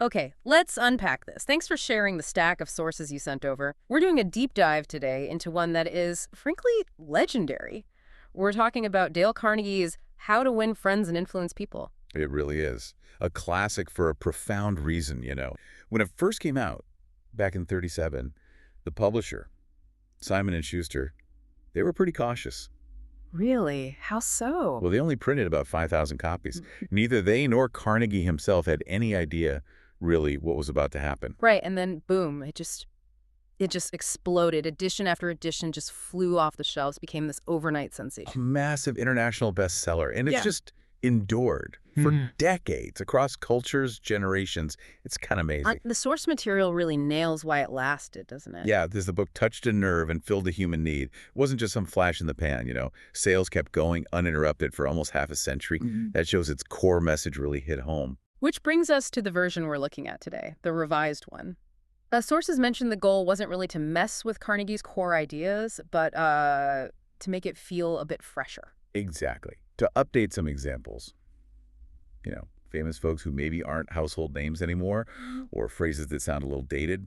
Okay, let's unpack this. Thanks for sharing the stack of sources you sent over. We're doing a deep dive today into one that is, frankly, legendary. We're talking about Dale Carnegie's How to Win Friends and Influence People. It really is. A classic for a profound reason, When it first came out, back in '37, the publisher, Simon & Schuster, they were pretty cautious. Really? How so? Well, they only printed about 5,000 copies. Neither they nor Carnegie himself had any idea, really, what was about to happen. Right, and then boom, it just exploded. Edition after edition just flew off the shelves, became this overnight A sensation. massive international bestseller, and it's Yeah. just endured for decades, across cultures, generations. It's kind of amazing. The source material really nails why it lasted, doesn't it? Yeah, the book touched a nerve and filled a human need. It wasn't just some flash in the pan, Sales kept going uninterrupted for almost half a century. That shows its core message really hit home. Which brings us to the version we're looking at today, the revised one. Sources mentioned the goal wasn't really to mess with Carnegie's core ideas, but to make it feel a bit fresher. Exactly. To update some examples, famous folks who maybe aren't household names anymore, or phrases that sound a little dated.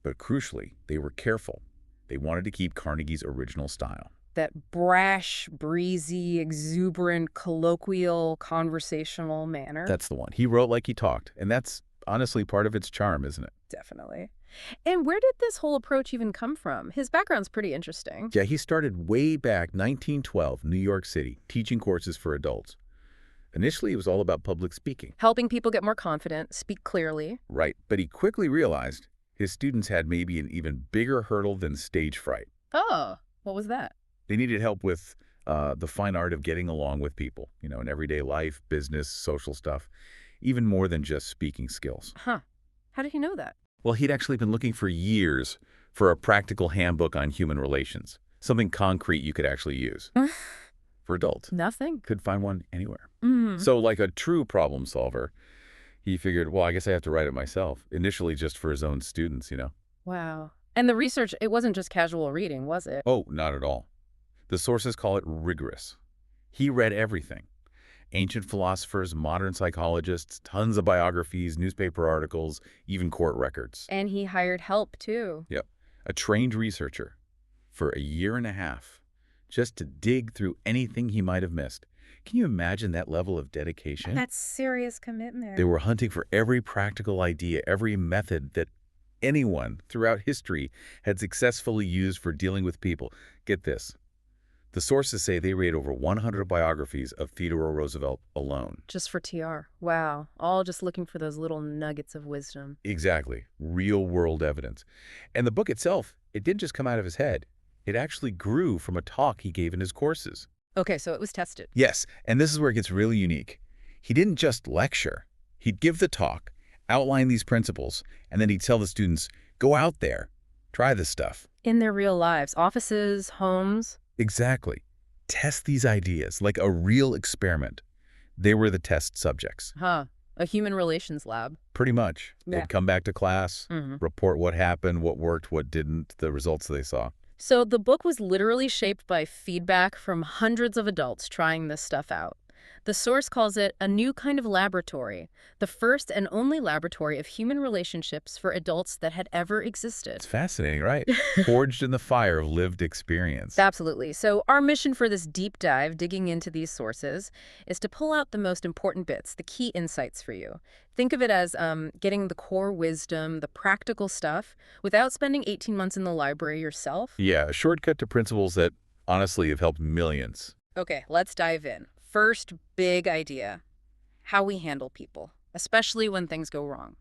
But crucially, they were careful. They wanted to keep Carnegie's original style. That brash, breezy, exuberant, colloquial, conversational manner. That's the one. He wrote like he talked, and that's honestly part of its charm, isn't it? Definitely. And where did this whole approach even come from? His background's pretty interesting. Yeah, he started way back 1912, New York City, teaching courses for adults. Initially, it was all about public speaking. Helping people get more confident, speak clearly. Right, but he quickly realized his students had maybe an even bigger hurdle than stage fright. Oh, what was that? They needed help with the fine art of getting along with people, in everyday life, business, social stuff, even more than just speaking skills. Huh. How did he know that? Well, he'd actually been looking for years for a practical handbook on human relations, something concrete you could actually use for adults. Nothing. Could find one anywhere. Mm. So like a true problem solver, he figured, well, I guess I have to write it myself, initially just for his own students, Wow. And the research, it wasn't just casual reading, was it? Oh, not at all. The sources call it rigorous. He read everything. Ancient philosophers, modern psychologists, tons of biographies, newspaper articles, even court records. And he hired help, too. Yep. A trained researcher for a year and a half just to dig through anything he might have missed. Can you imagine that level of dedication? That's serious commitment. They were hunting for every practical idea, every method that anyone throughout history had successfully used for dealing with people. Get this. The sources say they read over 100 biographies of Theodore Roosevelt alone. Just for TR. Wow. All just looking for those little nuggets of wisdom. Exactly. Real-world evidence. And the book itself, it didn't just come out of his head. It actually grew from a talk he gave in his courses. Okay, so it was tested. Yes, and this is where it gets really unique. He didn't just lecture. He'd give the talk, outline these principles, and then he'd tell the students, go out there, try this stuff. In their real lives, offices, homes. Exactly. Test these ideas like a real experiment. They were the test subjects. Huh. A human relations lab. Pretty much. Yeah. They'd come back to class, report what happened, what worked, what didn't, the results they saw. So the book was literally shaped by feedback from hundreds of adults trying this stuff out. The source calls it a new kind of laboratory, the first and only laboratory of human relationships for adults that had ever existed. It's fascinating, right? Forged in the fire of lived experience. Absolutely. So our mission for this deep dive, digging into these sources, is to pull out the most important bits, the key insights for you. Think of it as getting the core wisdom, the practical stuff, without spending 18 months in the library yourself. Yeah, a shortcut to principles that honestly have helped millions. Okay, let's dive in. First big idea, how we handle people, especially when things go wrong.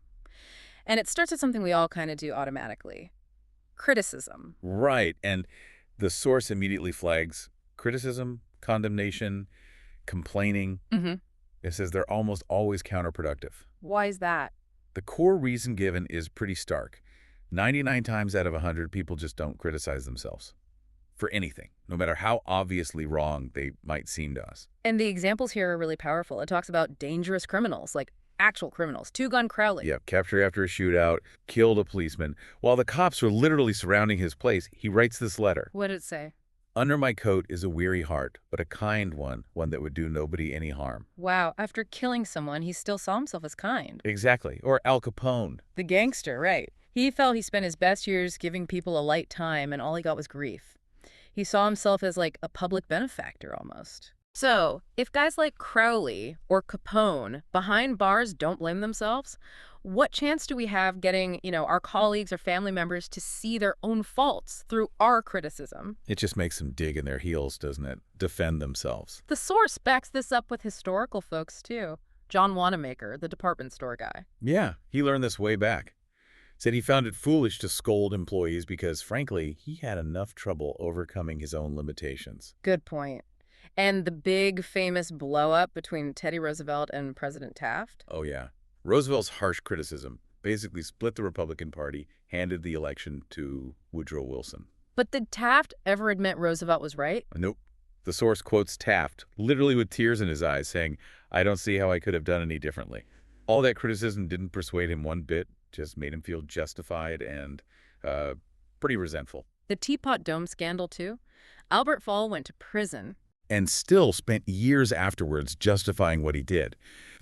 And it starts with something we all kind of do automatically, criticism. Right, and the source immediately flags criticism, condemnation, complaining. It says they're almost always counterproductive. Why is that? The core reason given is pretty stark. 99 times out of 100, people just don't criticize themselves for anything, no matter how obviously wrong they might seem to us. And the examples here are really powerful. It talks about dangerous criminals, like actual criminals, two-gun Crowley. Yeah, captured after a shootout, killed a policeman. While the cops were literally surrounding his place, he writes this letter. What did it say? Under my coat is a weary heart, but a kind one that would do nobody any harm. Wow, after killing someone, he still saw himself as kind. Exactly. Or Al Capone. The gangster, right. He felt he spent his best years giving people a light time and all he got was grief. He saw himself as like a public benefactor almost. So, if guys like Crowley or Capone behind bars don't blame themselves, what chance do we have getting, our colleagues or family members to see their own faults through our criticism? It just makes them dig in their heels, doesn't it? Defend themselves. The source backs this up with historical folks too. John Wanamaker, the department store guy. Yeah, he learned this way back. Said he found it foolish to scold employees because, frankly, he had enough trouble overcoming his own limitations. Good point. And the big famous blow-up between Teddy Roosevelt and President Taft? Oh, yeah. Roosevelt's harsh criticism basically split the Republican Party, handed the election to Woodrow Wilson. But did Taft ever admit Roosevelt was right? Nope. The source quotes Taft, literally with tears in his eyes, saying, "I don't see how I could have done any differently." All that criticism didn't persuade him one bit, just made him feel justified and pretty resentful. The Teapot Dome scandal, too? Albert Fall went to prison. And still spent years afterwards justifying what he did.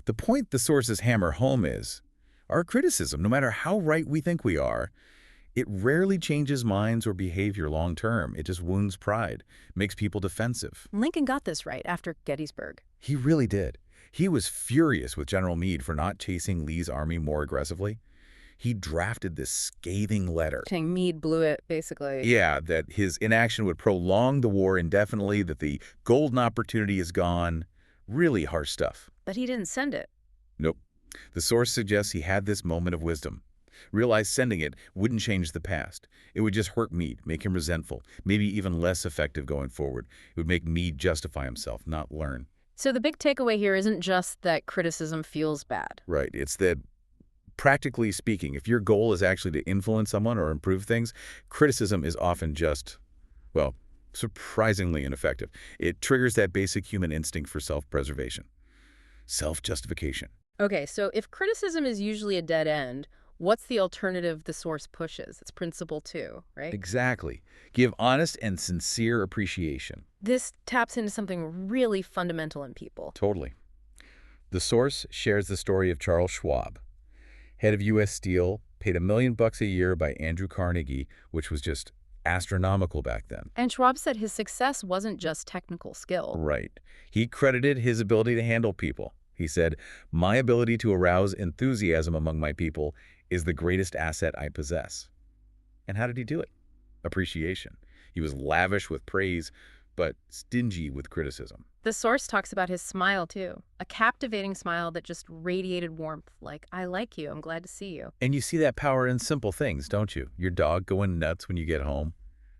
The point the sources hammer home is, our criticism, no matter how right we think we are, it rarely changes minds or behavior long term. It just wounds pride, makes people defensive. Lincoln got this right after Gettysburg. He really did. He was furious with General Meade for not chasing Lee's army more aggressively. He drafted this scathing letter. Saying Meade blew it, basically. Yeah, that his inaction would prolong the war indefinitely, that the golden opportunity is gone. Really harsh stuff. But he didn't send it. Nope. The source suggests he had this moment of wisdom. Realized sending it wouldn't change the past. It would just hurt Meade, make him resentful, maybe even less effective going forward. It would make Meade justify himself, not learn. So the big takeaway here isn't just that criticism feels bad. Right. It's that, practically speaking, if your goal is actually to influence someone or improve things, criticism is often just, well, surprisingly ineffective. It triggers that basic human instinct for self-preservation, self-justification. Okay, so if criticism is usually a dead end, what's the alternative the source pushes? It's principle 2, right? Exactly. Give honest and sincere appreciation. This taps into something really fundamental in people. Totally. The source shares the story of Charles Schwab, head of U.S. Steel, paid $1 million a year by Andrew Carnegie, which was just astronomical back then. And Schwab said his success wasn't just technical skill. Right. He credited his ability to handle people. He said, "My ability to arouse enthusiasm among my people is the greatest asset I possess." And how did he do it? Appreciation. He was lavish with praise, but stingy with criticism. The source talks about his smile, too. A captivating smile that just radiated warmth, like, I like you, I'm glad to see you. And you see that power in simple things, don't you? Your dog going nuts when you get home.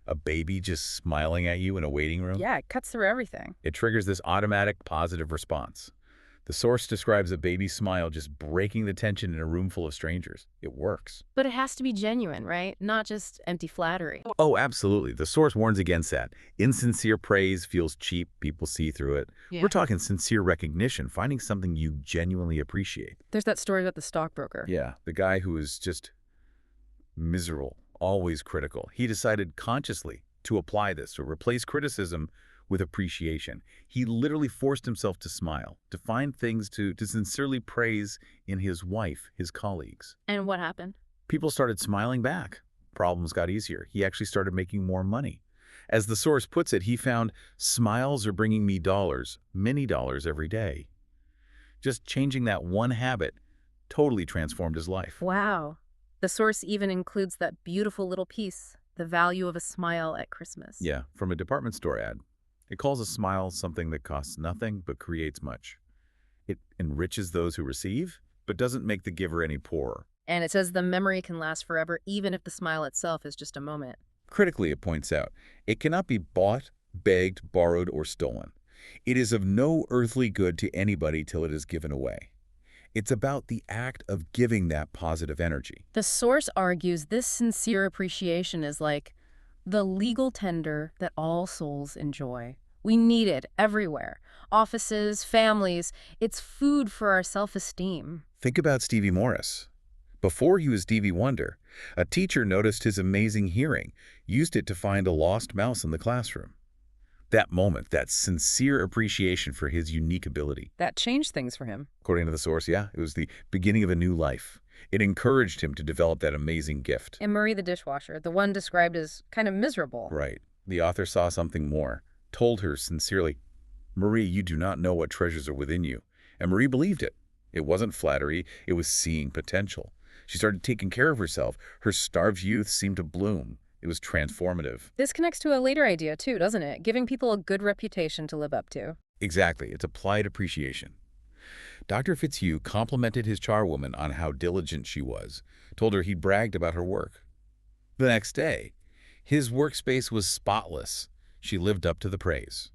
A baby just smiling at you in a waiting room. Yeah, it cuts through everything. It triggers this automatic positive response. The source describes a baby's smile just breaking the tension in a room full of strangers. It works. But it has to be genuine, right? Not just empty flattery. Oh, absolutely. The source warns against that. Insincere praise feels cheap. People see through it. Yeah. We're talking sincere recognition, finding something you genuinely appreciate. There's that story about the stockbroker. Yeah, the guy who is just miserable, always critical. He decided consciously to apply this, to replace criticism with appreciation. He literally forced himself to smile, to find things to sincerely praise in his wife, his colleagues. And what happened? People started smiling back. Problems got easier. He actually started making more money. As the source puts it, he found, "Smiles are bringing me dollars, many dollars every day." Just changing that one habit totally transformed his life. Wow. The source even includes that beautiful little piece, the value of a smile at Christmas. Yeah, from a department store ad. It calls a smile something that costs nothing but creates much. It enriches those who receive, but doesn't make the giver any poorer. And it says the memory can last forever, even if the smile itself is just a moment. Critically, it points out, it cannot be bought, begged, borrowed, or stolen. It is of no earthly good to anybody till it is given away. It's about the act of giving that positive energy. The source argues this sincere appreciation is like the legal tender that all souls enjoy. We need it everywhere. Offices, families. It's food for our self-esteem. Think about Stevie Morris. Before he was Stevie Wonder, a teacher noticed his amazing hearing, used it to find a lost mouse in the classroom. That moment, that sincere appreciation for his unique ability. That changed things for him. According to the source, yeah, it was the beginning of a new life. It encouraged him to develop that amazing gift. And Marie the dishwasher, the one described as kind of miserable. Right. The author saw something more, told her sincerely, Marie, you do not know what treasures are within you. And Marie believed it. It wasn't flattery, it was seeing potential. She started taking care of herself. Her starved youth seemed to bloom. It was transformative. This connects to a later idea too, doesn't it? Giving people a good reputation to live up to. Exactly. It's applied appreciation. Dr. Fitzhugh complimented his charwoman on how diligent she was, told her he bragged about her work. The next day, his workspace was spotless. She lived up to the praise.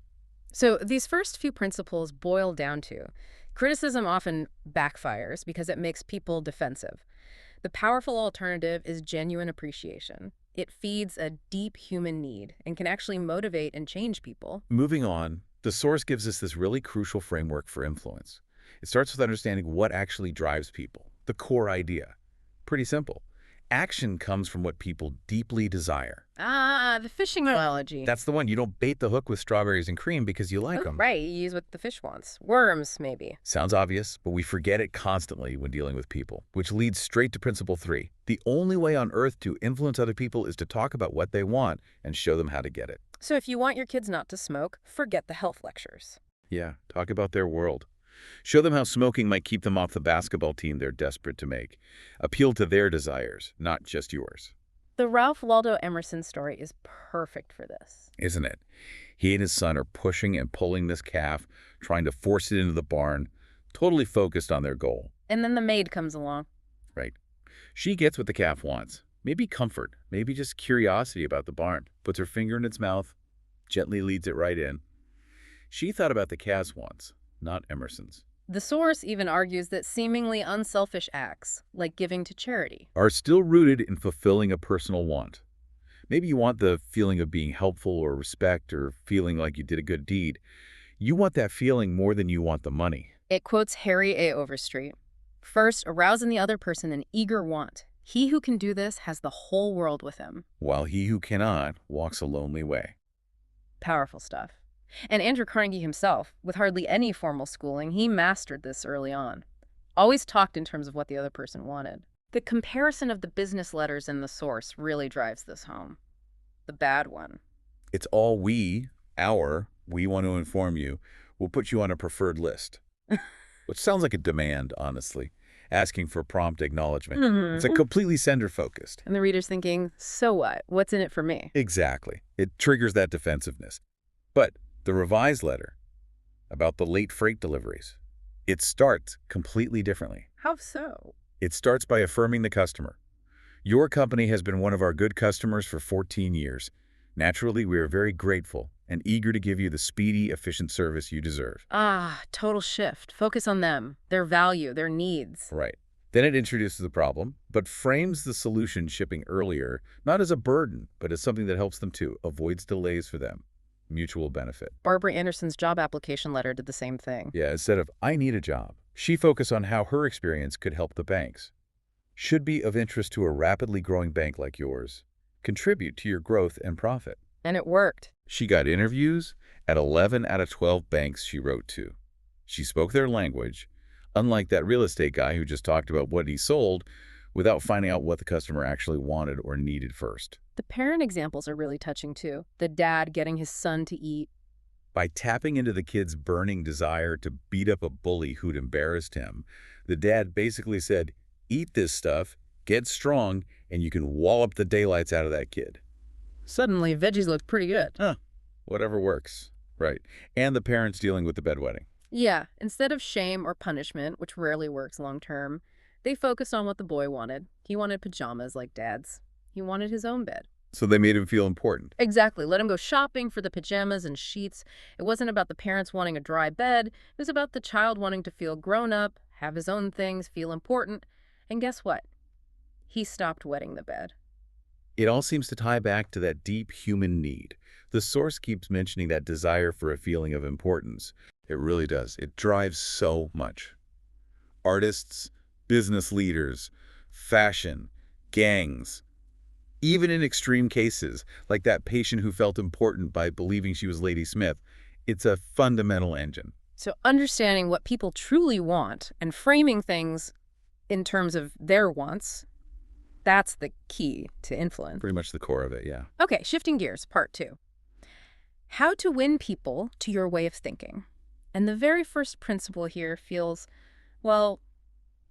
So these first few principles boil down to criticism often backfires because it makes people defensive. The powerful alternative is genuine appreciation. It feeds a deep human need and can actually motivate and change people. Moving on, the source gives us this really crucial framework for influence. It starts with understanding what actually drives people, the core idea. Pretty simple. Action comes from what people deeply desire. Ah, the fishing analogy. That's the one. You don't bait the hook with strawberries and cream because you like Oh, them. right, you use what the fish wants. Worms, maybe. Sounds obvious, but we forget it constantly when dealing with people, which leads straight to principle 3. The only way on earth to influence other people is to talk about what they want and show them how to get it. So if you want your kids not to smoke, forget the health lectures. Yeah, talk about their world. Show them how smoking might keep them off the basketball team they're desperate to make. Appeal to their desires, not just yours. The Ralph Waldo Emerson story is perfect for this. Isn't it? He and his son are pushing and pulling this calf, trying to force it into the barn, totally focused on their goal. And then the maid comes along. Right. She gets what the calf wants. Maybe comfort, maybe just curiosity about the barn. Puts her finger in its mouth, gently leads it right in. She thought about the calf's wants, not Emerson's. The source even argues that seemingly unselfish acts, like giving to charity, Are still rooted in fulfilling a personal want. Maybe you want the feeling of being helpful or respect or feeling like you did a good deed. You want that feeling more than you want the money. It quotes Harry A. Overstreet. First, arouse in the other person an eager want. He who can do this has the whole world with him. While he who cannot walks a lonely way. Powerful stuff. And Andrew Carnegie himself, with hardly any formal schooling, he mastered this early on. Always talked in terms of what the other person wanted. The comparison of the business letters in the source really drives this home. The bad one. It's all we want to inform you. We'll put you on a preferred list. Which sounds like a demand, honestly. Asking for prompt acknowledgement. It's a completely sender-focused. And the reader's thinking, so what? What's in it for me? Exactly. It triggers that defensiveness. But the revised letter about the late freight deliveries, it starts completely differently. How so? It starts by affirming the customer. Your company has been one of our good customers for 14 years. Naturally, we are very grateful and eager to give you the speedy, efficient service you deserve. Ah, total shift. Focus on them, their value, their needs. Right. Then it introduces the problem, but frames the solution shipping earlier, not as a burden, but as something that helps them too, avoids delays for them. Mutual benefit. Barbara Anderson's job application letter did the same thing. Yeah, instead of, I need a job, she focused on how her experience could help the banks. Should be of interest to a rapidly growing bank like yours. Contribute to your growth and profit. And it worked. She got interviews at 11 out of 12 banks she wrote to. She spoke their language, unlike that real estate guy who just talked about what he sold without finding out what the customer actually wanted or needed first. The parent examples are really touching too. The dad getting his son to eat. By tapping into the kid's burning desire to beat up a bully who'd embarrassed him, the dad basically said, eat this stuff, get strong, and you can wallop the daylights out of that kid. Suddenly, veggies looked pretty good. Whatever works. Right. And the parents dealing with the bedwetting. Yeah, instead of shame or punishment, which rarely works long term, they focused on what the boy wanted. He wanted pajamas like Dad's. He wanted his own bed. So they made him feel important. Exactly. Let him go shopping for the pajamas and sheets. It wasn't about the parents wanting a dry bed. It was about the child wanting to feel grown up, have his own things, feel important. And guess what? He stopped wetting the bed. It all seems to tie back to that deep human need. The source keeps mentioning that desire for a feeling of importance. It really does. It drives so much. Artists, business leaders, fashion, gangs. Even in extreme cases, like that patient who felt important by believing she was Lady Smith, it's a fundamental engine. So understanding what people truly want and framing things in terms of their wants, that's the key to influence. Pretty much the core of it, yeah. Okay, shifting gears, part 2. How to win people to your way of thinking. And the very first principle here feels, well,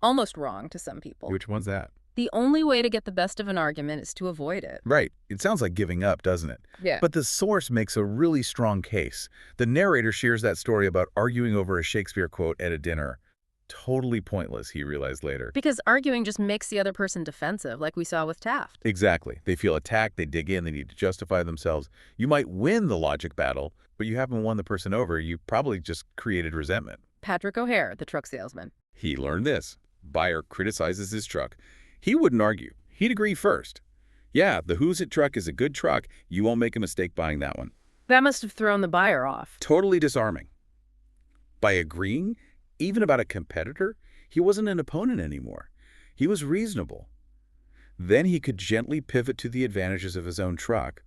almost wrong to some people. Which one's that? The only way to get the best of an argument is to avoid it. Right. It sounds like giving up, doesn't it? Yeah. But the source makes a really strong case. The narrator shares that story about arguing over a Shakespeare quote at a dinner. Totally pointless, he realized later. Because arguing just makes the other person defensive, like we saw with Taft. Exactly. They feel attacked, they dig in, they need to justify themselves. You might win the logic battle, but you haven't won the person over. You probably just created resentment. Patrick O'Hare, the truck salesman. He learned this. Buyer criticizes his truck. He wouldn't argue. He'd agree first. Yeah, the Who's It truck is a good truck. You won't make a mistake buying that one. That must have thrown the buyer off. Totally disarming. By agreeing, even about a competitor, he wasn't an opponent anymore. He was reasonable. Then he could gently pivot to the advantages of his own truck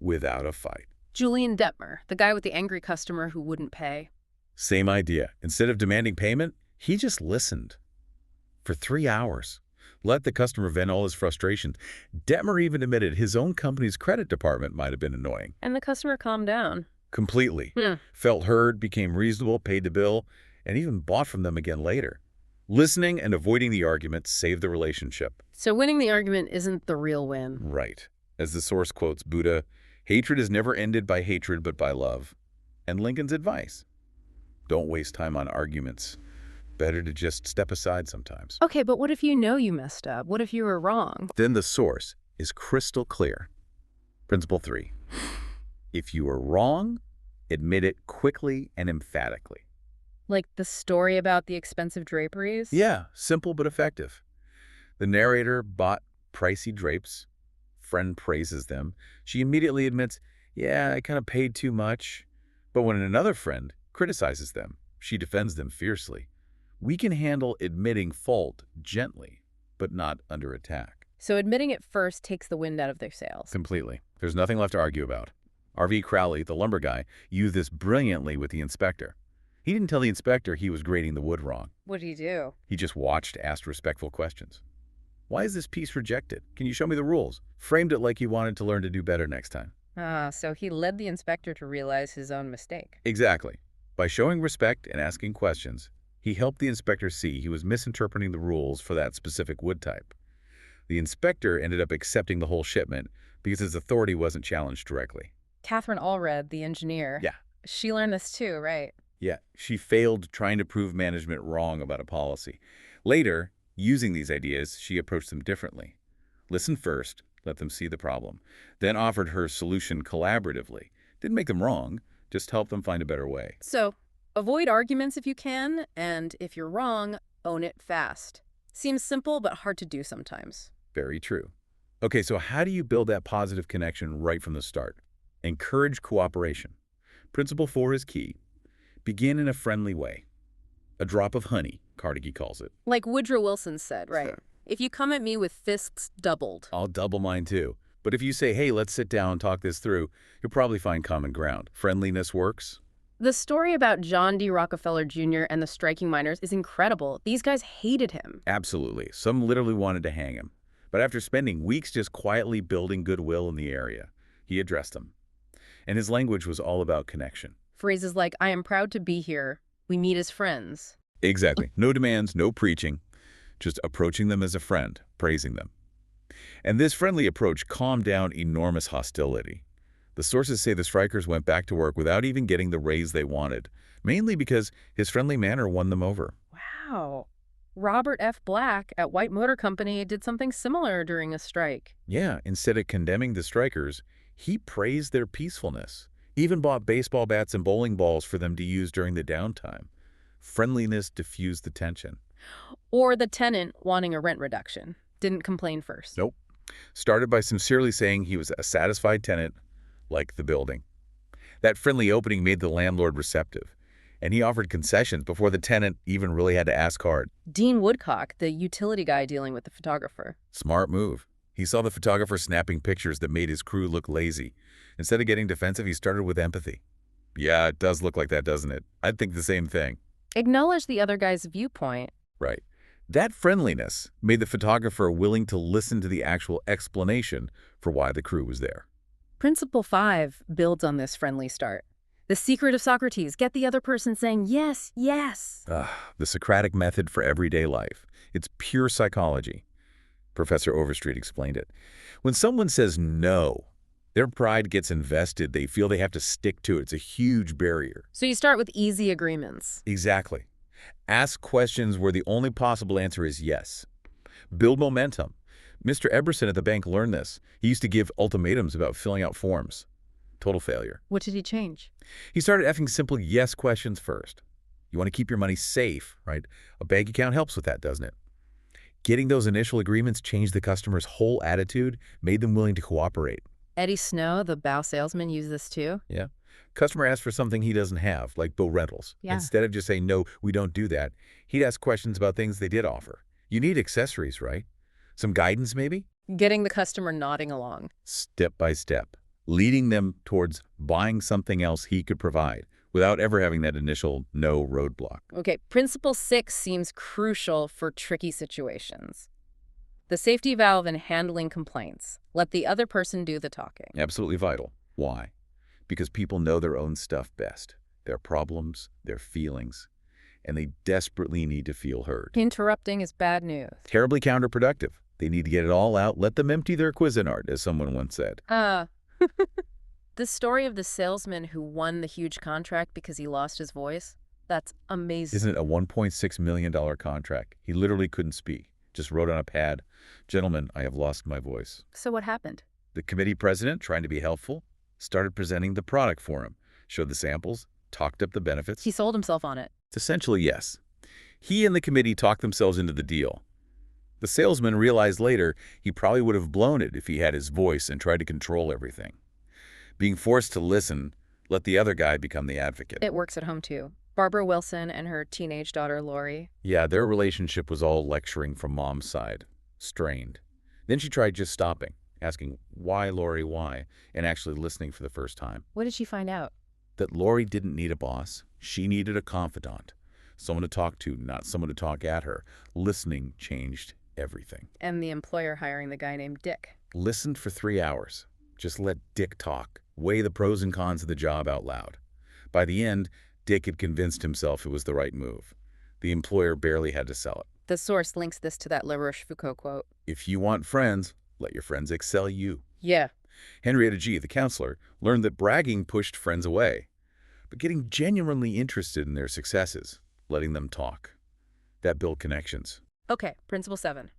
without a fight. Julian Detmer, the guy with the angry customer who wouldn't pay. Same idea. Instead of demanding payment, he just listened. For 3 hours. Let the customer vent all his frustrations. Detmer even admitted his own company's credit department might have been annoying. And the customer calmed down. Completely. Hmm. Felt heard, became reasonable, paid the bill, and even bought from them again later. Listening and avoiding the argument saved the relationship. So winning the argument isn't the real win. Right. As the source quotes Buddha, hatred is never ended by hatred but by love. And Lincoln's advice: don't waste time on arguments. Better to just step aside sometimes. Okay, but what if you know you messed up? What if you were wrong? Then the source is crystal clear. Principle 3. If you are wrong, admit it quickly and emphatically. Like the story about the expensive draperies? Yeah, simple but effective. The narrator bought pricey drapes. Friend praises them. She immediately admits, yeah, I kind of paid too much. But when another friend criticizes them, she defends them fiercely. We can handle admitting fault gently, but not under attack. So admitting it first takes the wind out of their sails. Completely. There's nothing left to argue about. R.V. Crowley, the lumber guy, used this brilliantly with the inspector. He didn't tell the inspector he was grading the wood wrong. What did he do? He just watched, asked respectful questions. Why is this piece rejected? Can you show me the rules? Framed it like he wanted to learn to do better next time. So he led the inspector to realize his own mistake. Exactly. By showing respect and asking questions, he helped the inspector see he was misinterpreting the rules for that specific wood type. The inspector ended up accepting the whole shipment because his authority wasn't challenged directly. Catherine Allred, the engineer. Yeah. She learned this too, right? Yeah, she failed trying to prove management wrong about a policy. Later, using these ideas, she approached them differently. Listened first, let them see the problem, then offered her solution collaboratively. Didn't make them wrong, just helped them find a better way. So avoid arguments if you can, and if you're wrong, own it fast. Seems simple, but hard to do sometimes. Very true. Okay, so how do you build that positive connection right from the start? Encourage cooperation. Principle 4 is key. Begin in a friendly way. A drop of honey, Carnegie calls it. Like Woodrow Wilson said, right? If you come at me with fists doubled. I'll double mine too. But if you say, hey, let's sit down and talk this through, you'll probably find common ground. Friendliness works. The story about John D. Rockefeller Jr. and the striking miners is incredible. These guys hated him. Absolutely. Some literally wanted to hang him. But after spending weeks just quietly building goodwill in the area, he addressed them. And his language was all about connection. Phrases like, I am proud to be here. We meet as friends. Exactly. No demands, no preaching. Just approaching them as a friend, praising them. And this friendly approach calmed down enormous hostility. The sources say the strikers went back to work without even getting the raise they wanted, mainly because his friendly manner won them over. Wow. Robert F. Black at White Motor Company did something similar during a strike. Yeah, instead of condemning the strikers, he praised their peacefulness, even bought baseball bats and bowling balls for them to use during the downtime. Friendliness diffused the tension. Or the tenant wanting a rent reduction. Didn't complain first. Nope. Started by sincerely saying he was a satisfied tenant, like the building. That friendly opening made the landlord receptive, and he offered concessions before the tenant even really had to ask hard. Dean Woodcock, the utility guy dealing with the photographer. Smart move. He saw the photographer snapping pictures that made his crew look lazy. Instead of getting defensive, he started with empathy. Yeah, it does look like that, doesn't it? I'd think the same thing. Acknowledge the other guy's viewpoint. Right. That friendliness made the photographer willing to listen to the actual explanation for why the crew was there. Principle 5 builds on this friendly start. The secret of Socrates, get the other person saying yes, yes. The Socratic method for everyday life. It's pure psychology. Professor Overstreet explained it. When someone says no, their pride gets invested. They feel they have to stick to it. It's a huge barrier. So you start with easy agreements. Exactly. Ask questions where the only possible answer is yes. Build momentum. Mr. Eberson at the bank learned this. He used to give ultimatums about filling out forms. Total failure. What did he change? He started asking simple yes questions first. You want to keep your money safe, right? A bank account helps with that, doesn't it? Getting those initial agreements changed the customer's whole attitude, made them willing to cooperate. Eddie Snow, the bow salesman, used this too. Yeah. Customer asks for something he doesn't have, like boat rentals. Yeah. Instead of just saying, no, we don't do that, he'd ask questions about things they did offer. You need accessories, right? Some guidance, maybe? Getting the customer nodding along. Step by step, leading them towards buying something else he could provide without ever having that initial no roadblock. Okay, principle 6 seems crucial for tricky situations. The safety valve in handling complaints. Let the other person do the talking. Absolutely vital. Why? Because people know their own stuff best, their problems, their feelings, and they desperately need to feel heard. Interrupting is bad news. Terribly counterproductive. They need to get it all out. Let them empty their Cuisinart, as someone once said. The story of the salesman who won the huge contract because he lost his voice, that's amazing. Isn't it a $1.6 million contract? He literally couldn't speak. Just wrote on a pad, "Gentlemen, I have lost my voice." So what happened? The committee president, trying to be helpful, started presenting the product for him, showed the samples, talked up the benefits. He sold himself on it. Essentially, yes. He and the committee talked themselves into the deal. The salesman realized later he probably would have blown it if he had his voice and tried to control everything. Being forced to listen let the other guy become the advocate. It works at home too. Barbara Wilson and her teenage daughter Lori. Yeah, their relationship was all lecturing from Mom's side, strained. Then she tried just stopping, asking, "Why, Lori, why?" and actually listening for the first time. What did she find out? That Lori didn't need a boss. She needed a confidant. Someone to talk to, not someone to talk at her. Listening changed everything. And the employer hiring the guy named Dick. Listened for 3 hours. Just let Dick talk. Weigh the pros and cons of the job out loud. By the end, Dick had convinced himself it was the right move. The employer barely had to sell it. The source links this to that La Rochefoucauld quote. If you want friends, let your friends excel you. Yeah. Henrietta G., the counselor, learned that bragging pushed friends away. But getting genuinely interested in their successes, letting them talk, that built connections. Okay, principle 7.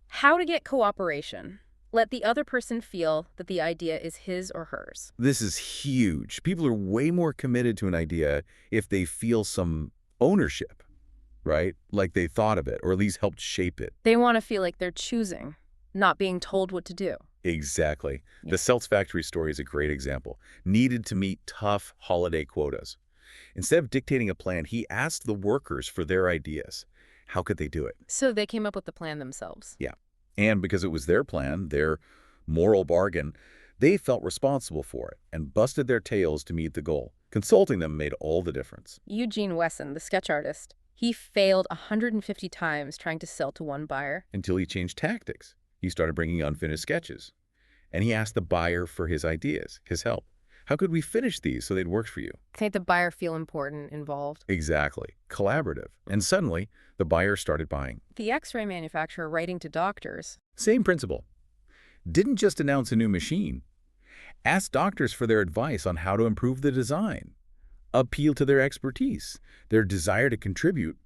How to get cooperation. Let the other person feel that the idea is his or hers. This is huge. People are way more committed to an idea if they feel some ownership, right? Like they thought of it, or at least helped shape it. They want to feel like they're choosing, not being told what to do. Exactly. Yeah. The Seltz factory story is a great example. Needed to meet tough holiday quotas. Instead of dictating a plan, he asked the workers for their ideas. How could they do it? So they came up with the plan themselves. Yeah. And because it was their plan, their moral bargain, they felt responsible for it and busted their tails to meet the goal. Consulting them made all the difference. Eugene Wesson, the sketch artist, he failed 150 times trying to sell to one buyer. Until he changed tactics. He started bringing unfinished sketches. And he asked the buyer for his ideas, his help. How could we finish these so they'd work for you? Make the buyer feel important, involved. Exactly. Collaborative. And suddenly, the buyer started buying. The X-ray manufacturer writing to doctors. Same principle. Didn't just announce a new machine. Asked doctors for their advice on how to improve the design. Appeal to their expertise. Their desire to contribute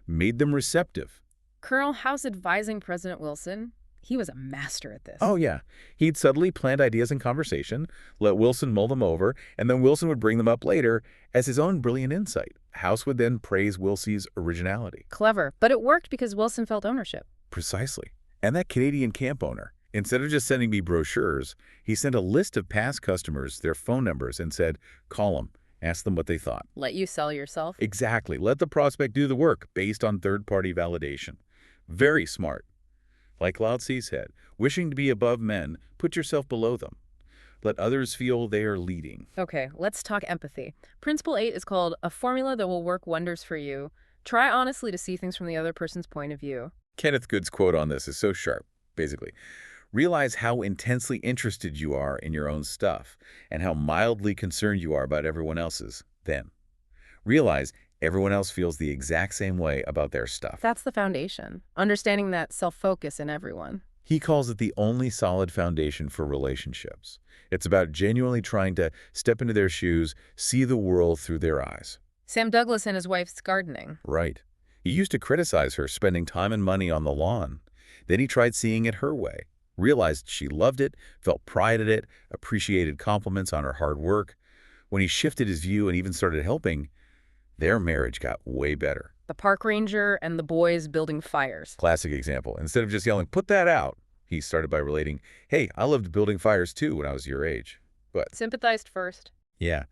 made them receptive. Colonel House advising President Wilson. He was a master at this. Oh, yeah. He'd subtly plant ideas in conversation, let Wilson mull them over, and then Wilson would bring them up later as his own brilliant insight. House would then praise Wilsey's originality. Clever. But it worked because Wilson felt ownership. Precisely. And that Canadian camp owner, instead of just sending me brochures, he sent a list of past customers, their phone numbers, and said, call them, ask them what they thought. Let you sell yourself? Exactly. Let the prospect do the work based on third-party validation. Very smart. Like Lao Tzu said, wishing to be above men, put yourself below them. Let others feel they are leading. Okay, let's talk empathy. Principle 8 is called a formula that will work wonders for you. Try honestly to see things from the other person's point of view. Kenneth Good's quote on this is so sharp, basically. Realize how intensely interested you are in your own stuff and how mildly concerned you are about everyone else's. Then, realize everyone else feels the exact same way about their stuff. That's the foundation, understanding that self-focus in everyone. He calls it the only solid foundation for relationships. It's about genuinely trying to step into their shoes, see the world through their eyes. Sam Douglas and his wife's gardening. Right. He used to criticize her spending time and money on the lawn. Then he tried seeing it her way, realized she loved it, felt pride in it, appreciated compliments on her hard work. When he shifted his view and even started helping, their marriage got way better. The park ranger and the boys building fires. Classic example. Instead of just yelling, "Put that out," he started by relating, "Hey, I loved building fires too when I was your age." But, Sympathized first. yeah,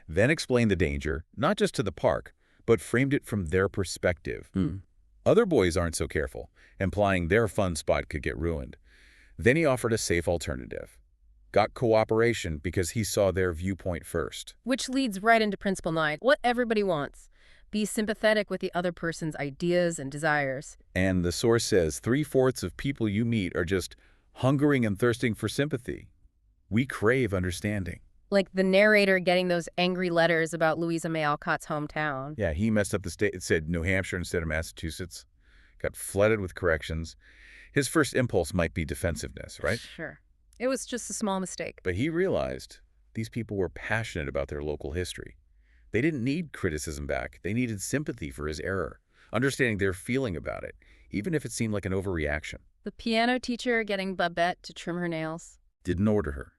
then explained the danger, not just to the park, but framed it from their perspective. Other boys aren't so careful, implying their fun spot could get ruined. Then he offered a safe alternative. Got cooperation because he saw their viewpoint first. Which leads right into Principle 9, what everybody wants. Be sympathetic with the other person's ideas and desires. And the source says 3/4 of people you meet are just hungering and thirsting for sympathy. We crave understanding. Like the narrator getting those angry letters about Louisa May Alcott's hometown. Yeah, he messed up the state. It said New Hampshire instead of Massachusetts. Got flooded with corrections. His first impulse might be defensiveness, right? Sure. It was just a small mistake. But he realized these people were passionate about their local history. They didn't need criticism back. They needed sympathy for his error, understanding their feeling about it, even if it seemed like an overreaction. The piano teacher getting Babette to trim her nails. Didn't order her.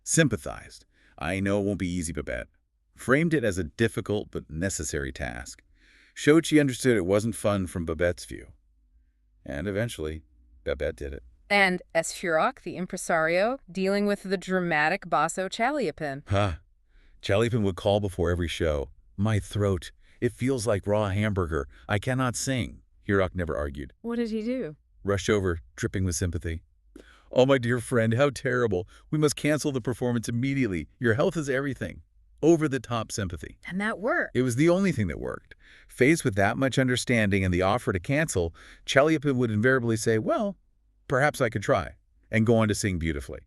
Sympathized. I know it won't be easy, Babette. Framed it as a difficult but necessary task. Showed she understood it wasn't fun from Babette's view. And eventually, Babette did it. And Esfurok, the impresario, dealing with the dramatic basso Chaliapin. Chaliapin would call before every show. "My throat. It feels like raw hamburger. I cannot sing." Hirok never argued. What did he do? Rushed over, dripping with sympathy. "Oh, my dear friend, how terrible. We must cancel the performance immediately. Your health is everything." Over-the-top sympathy. And that worked. It was the only thing that worked. Faced with that much understanding and the offer to cancel, Chaliapin would invariably say, "Well, perhaps I could try," and go on to sing beautifully.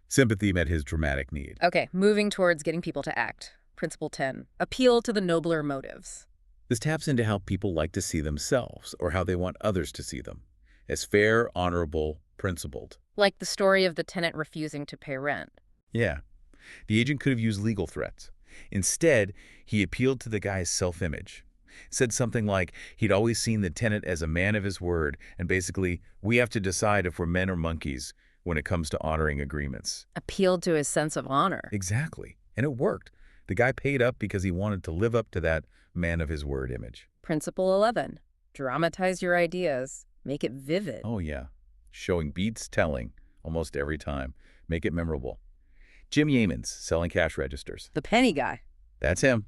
Sympathy met his dramatic need. Okay, moving towards getting people to act. Principle 10. Appeal to the nobler motives. This taps into how people like to see themselves or how they want others to see them. As fair, honorable, principled. Like the story of the tenant refusing to pay rent. Yeah. The agent could have used legal threats. Instead, he appealed to the guy's self-image. Said something like he'd always seen the tenant as a man of his word, and basically, we have to decide if we're men or monkeys when it comes to honoring agreements. Appealed to his sense of honor. Exactly. And it worked. The guy paid up because he wanted to live up to that man of his word image. Principle 11. Dramatize your ideas. Make it vivid. Oh, yeah. Showing beats telling almost every time. Make it memorable. Jim Yeamans, selling cash registers. The penny guy. That's him.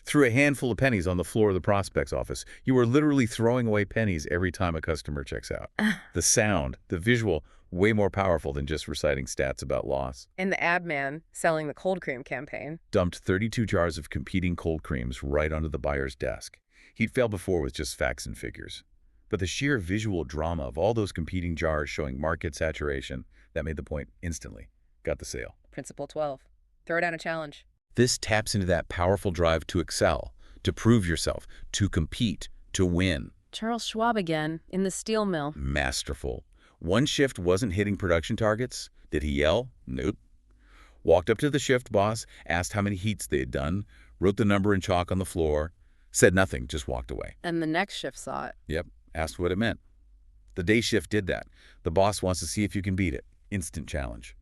Threw a handful of pennies on the floor of the prospect's office. You were literally throwing away pennies every time a customer checks out. The sound, the visual, way more powerful than just reciting stats about loss. And the ad man selling the cold cream campaign. Dumped 32 jars of competing cold creams right onto the buyer's desk. He'd failed before with just facts and figures. But the sheer visual drama of all those competing jars showing market saturation, that made the point instantly. Got the sale. Principle 12. Throw down a challenge. This taps into that powerful drive to excel, to prove yourself, to compete, to win. Charles Schwab again, in the steel mill. Masterful. One shift wasn't hitting production targets. Did he yell? Nope. Walked up to the shift boss, asked how many heats they had done, wrote the number in chalk on the floor, said nothing, just walked away. And the next shift saw it. Yep, asked what it meant. The day shift did that. The boss wants to see if you can beat it. Instant challenge.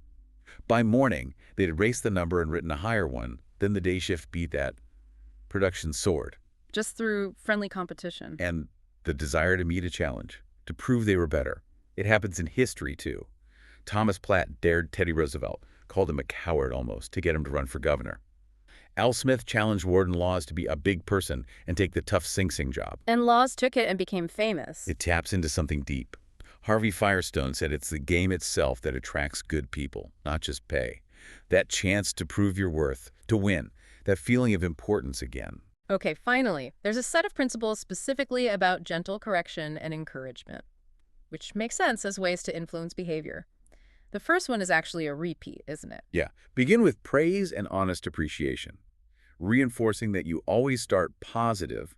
By morning, they'd erased the number and written a higher one. Then the day shift beat that. Production soared. Just through friendly competition. And the desire to meet a challenge, to prove they were better. It happens in history, too. Thomas Platt dared Teddy Roosevelt, called him a coward almost, to get him to run for governor. Al Smith challenged Warden Laws to be a big person and take the tough Sing Sing job. And Laws took it and became famous. It taps into something deep. Harvey Firestone said it's the game itself that attracts good people, not just pay. That chance to prove your worth, to win, that feeling of importance again. Okay, finally, there's a set of principles specifically about gentle correction and encouragement, which makes sense as ways to influence behavior. The first one is actually a repeat, isn't it? Yeah, begin with praise and honest appreciation, reinforcing that you always start positive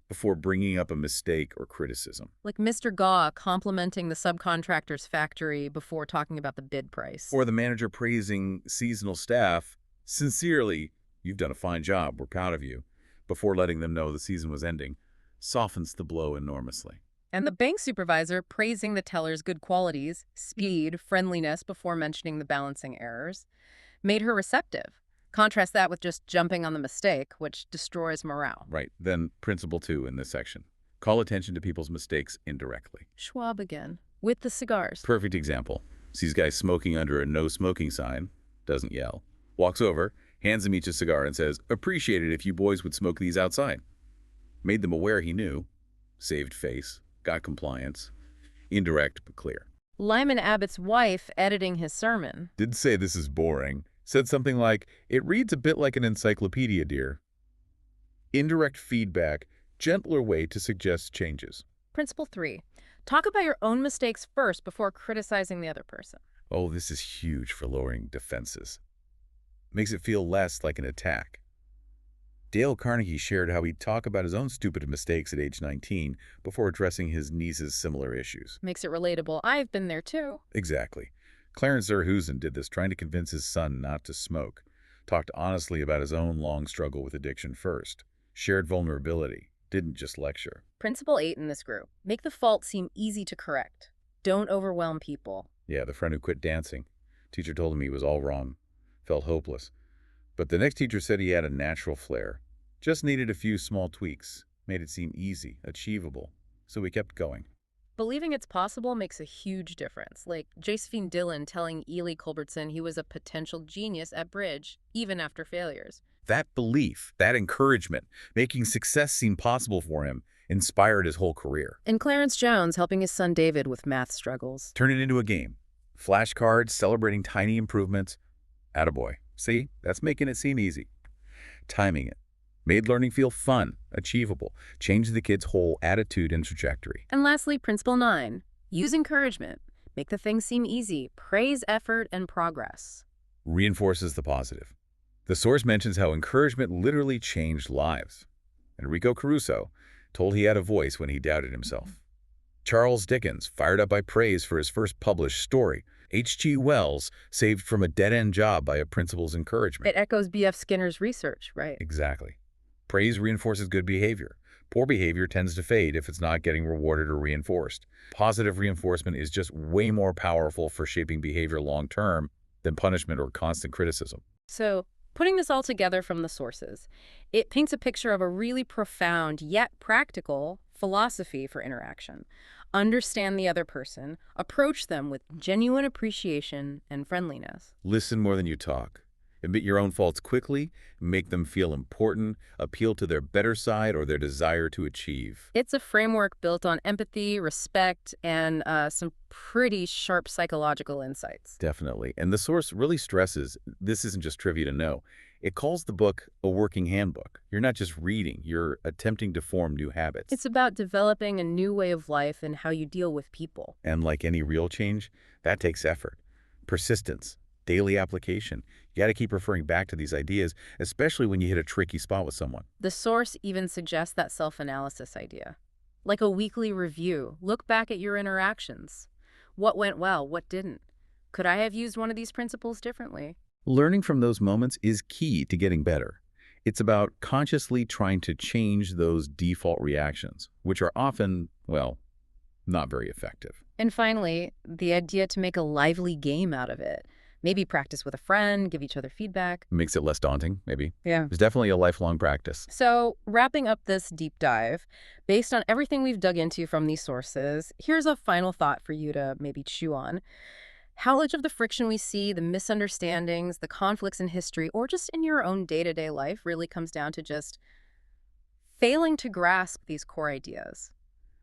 before bringing up a mistake or criticism. Like Mr. Gaw complimenting the subcontractor's factory before talking about the bid price. Or the manager praising seasonal staff, sincerely, you've done a fine job, we're proud of you, before letting them know the season was ending, softens the blow enormously. And the bank supervisor praising the teller's good qualities, speed, friendliness before mentioning the balancing errors, made her receptive. Contrast that with just jumping on the mistake, which destroys morale. Right, then principle 2 in this section. Call attention to people's mistakes indirectly. Schwab again, with the cigars. Perfect example. Sees guys smoking under a no smoking sign, doesn't yell. Walks over, hands them each a cigar and says, appreciate it if you boys would smoke these outside. Made them aware he knew. Saved face. Got compliance. Indirect but clear. Lyman Abbott's wife editing his sermon. Didn't say this is boring. Said something like, it reads a bit like an encyclopedia, dear. Indirect feedback, gentler way to suggest changes. Principle 3. Talk about your own mistakes first before criticizing the other person. Oh, this is huge for lowering defenses. Makes it feel less like an attack. Dale Carnegie shared how he'd talk about his own stupid mistakes at age 19 before addressing his niece's similar issues. Makes it relatable. I've been there too. Exactly. Clarence Zerhusen did this trying to convince his son not to smoke. Talked honestly about his own long struggle with addiction first. Shared vulnerability. Didn't just lecture. Principle 8 in this group. Make the fault seem easy to correct. Don't overwhelm people. Yeah, the friend who quit dancing. Teacher told him he was all wrong. Felt hopeless. But the next teacher said he had a natural flair. Just needed a few small tweaks. Made it seem easy, achievable. So we kept going. Believing it's possible makes a huge difference. Like Josephine Dillon telling Ely Culbertson he was a potential genius at bridge, even after failures. That belief, that encouragement, making success seem possible for him, inspired his whole career. And Clarence Jones helping his son David with math struggles. Turn it into a game. Flashcards celebrating tiny improvements. Attaboy. See, that's making it seem easy. Timing it. Made learning feel fun, achievable, changed the kid's whole attitude and trajectory. And lastly, Principle 9. Use encouragement. Make the thing seem easy. Praise effort and progress. Reinforces the positive. The source mentions how encouragement literally changed lives. Enrico Caruso told he had a voice when he doubted himself. Charles Dickens, fired up by praise for his first published story. H.G. Wells, saved from a dead-end job by a principal's encouragement. It echoes B.F. Skinner's research, right? Exactly. Praise reinforces good behavior. Poor behavior tends to fade if it's not getting rewarded or reinforced. Positive reinforcement is just way more powerful for shaping behavior long-term than punishment or constant criticism. So, putting this all together from the sources, it paints a picture of a really profound yet practical philosophy for interaction. Understand the other person, approach them with genuine appreciation and friendliness. Listen more than you talk. Admit your own faults quickly, make them feel important, appeal to their better side or their desire to achieve. It's a framework built on empathy, respect, and some pretty sharp psychological insights. Definitely. And the source really stresses this isn't just trivia to know. It calls the book a working handbook. You're not just reading, you're attempting to form new habits. It's about developing a new way of life and how you deal with people. And like any real change, that takes effort, persistence, daily application. You got to keep referring back to these ideas, especially when you hit a tricky spot with someone. The source even suggests that self-analysis idea. Like a weekly review, look back at your interactions. What went well, what didn't? Could I have used one of these principles differently? Learning from those moments is key to getting better. It's about consciously trying to change those default reactions, which are often, well, not very effective. And finally, the idea to make a lively game out of it. Maybe practice with a friend, give each other feedback. Makes it less daunting, maybe. Yeah. It's definitely a lifelong practice. So, wrapping up this deep dive, based on everything we've dug into from these sources, here's a final thought for you to maybe chew on. How much of the friction we see, the misunderstandings, the conflicts in history, or just in your own day-to-day life really comes down to just failing to grasp these core ideas.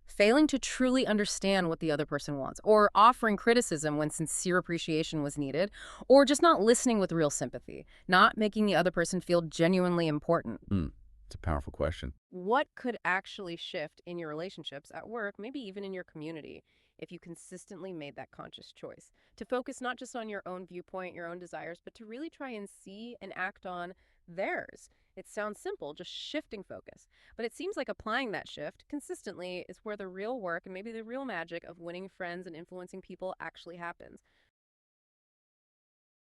Failing to truly understand what the other person wants, or offering criticism when sincere appreciation was needed, or just not listening with real sympathy, not making the other person feel genuinely important. Hmm. It's a powerful question. What could actually shift in your relationships at work, maybe even in your community, if you consistently made that conscious choice to focus not just on your own viewpoint, your own desires, but to really try and see and act on theirs? It sounds simple, just shifting focus. But it seems like applying that shift consistently is where the real work and maybe the real magic of winning friends and influencing people actually happens.